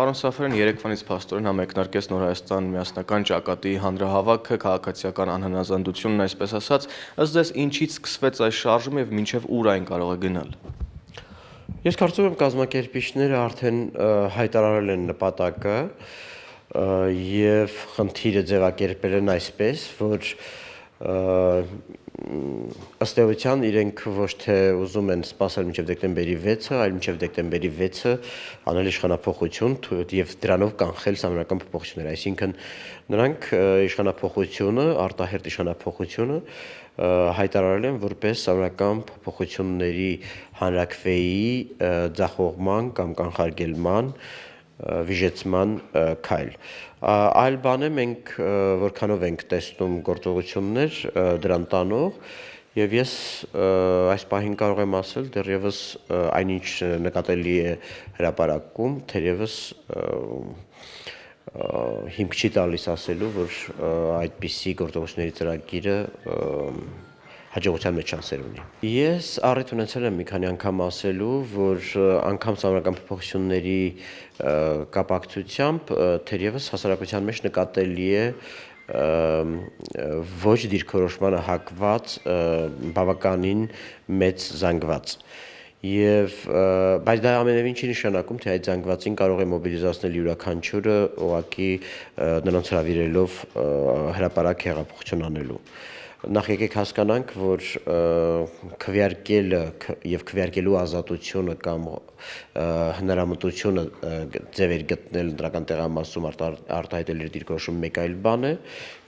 Պարոն Սաֆարյան, երեկվանից փաստորեն համերկնարկեց Նոր Հայաստան միասնական ճակատի հանրահավաքը, քաղաքացիական անհնազանդությունն այսպես ասած, ըստ ձեզ ինչից սկսվեց այս շարժումը եւ մինչեւ ուր այն կարող է գնալ։ Ես կարծում եմ կազմակերպիչները արդեն հայտարարել են նպատակը եւ խնդիրը ձևակերպել են այսպես, որ ըստ էության իրենք ոչ թե ուզում են սպասել մինչև դեկտեմբերի 6-ը, այլ մինչև դեկտեմբերի 6-ը անել իշխանափոխություն եւ դրանով կանխել համանական փոփոխությունները, այսինքն նրանք իշխանափոխությունը, արտահերտ իշխանափոխությունը հայտարարել են որպես համանական փոփոխությունների հանրակրվեի ձախողման կամ կանխարգելման վիժեցման քայլ։ Այլ բան է մենք որքանով ենք տեսնում գործողություններ դրան տանող եւ ես այս պահին կարող եմ ասել դեռևս այնինչ նկատելի է հրապարակում թերևս հիմք չի տալիս ասելու որ այդպիսի գործողությունների ծրագիրը հաջողության մեջ շանսեր ունի։ Ես առիթ ունեցել եմ մի քանի անգամ ասելու, որ անգամ համանական փոփոխությունների կապակցությամբ թերևս հասարակության մեջ նկատելի է ոչ դիրքորոշմանը հակված բավականին մեծ զանգված։ Բայց դա ամենևին չի նշանակում, թե այդ զանգվածին կարող է մոբիլիզացնել յուրաքանչյուրը ուղղակի նրանց հրավիրելով հրապարակ հեղափոխություն անելու։ Նախ եկեք հասկանանք, որ քվեարկելը եւ քվեարկելու ազատությունը կամ հնարամտությունը ձևեր գտնել ընտրական տեղամասում արտահայտել իր դիրքորոշումը մեկ այլ բան է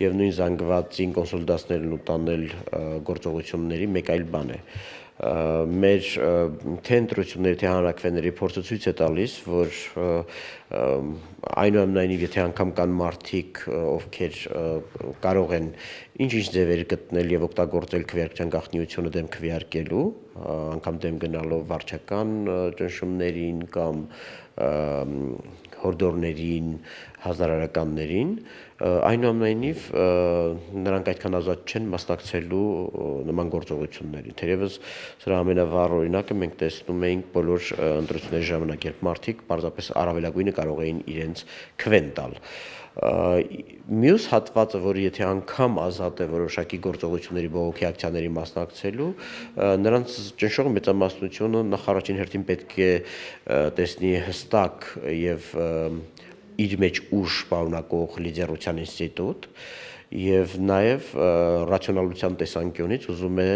եւ նույն զանգվածին կոնսոլիդացնելն ու տանել գործողությունների մեկ այլ բան է։ Մեր թե ընտրությունների թե հանրակրվեների փորձը ցույց է տալիս, որ այնուամենայնիվ եթե անգամ կան մարդիկ, ովքեր կարող են ինչ-ինչ ձևեր գտնել եւ օգտագործել քվեարկության գաղտնիությունը դեմ քվեարկելու, անգամ դեմ գնալով վարչական ճնշումներին կամ հորդորներին, հանրարարականներին, այնուամենայնիվ նրանք այդքան ազատ չեն մասնակցելու նման գործողություններին։ Թերևս սրա ամենավառ օրինակը մենք տեսնում էինք բոլոր ընտրությունների ժամանակ, երբ մարդիկ պարզապես առավելագույնը կարող էին իրենց քվեն տալ։ Մյուս հատվածը, որը եթե անգամ ազատ է որոշակի գործողությունների բողոքի ակցիաների մասնակցելու, նրանց ճնշող մեծամասնությունը նախ առաջին հերթին պետք է տեսնի հստակ եւ իր մեջ ուժ պարունակող լիդերության ինստիտուտ եւ նաեւ ռացիոնալության տեսանկյունից ուզում է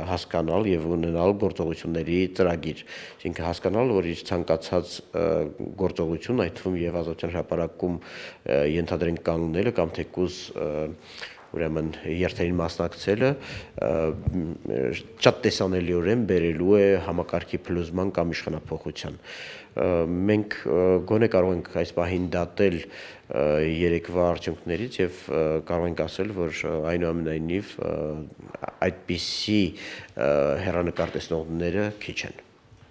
հասկանալ եւ ունենալ գործողությունների ծրագիր, այսինքն հասկանալ, որ իր ցանկացած գործողություն, այդ թվում եւ ազատության հրապարակում ենթադրենք կանգնելը կամ թեկուզ ուրեմն երթերին մասնակցելը շատ տեսանելիորեն բերելու է համակարգի փլուզման կամ իշխանափոխության։ Մենք գոնե կարող ենք այս պահին դատել երեկվա արդյունքներից եւ կարող ենք ասել, որ այնուամենայնիվ այդպիսի հեռանկար տեսնողները քիչ են։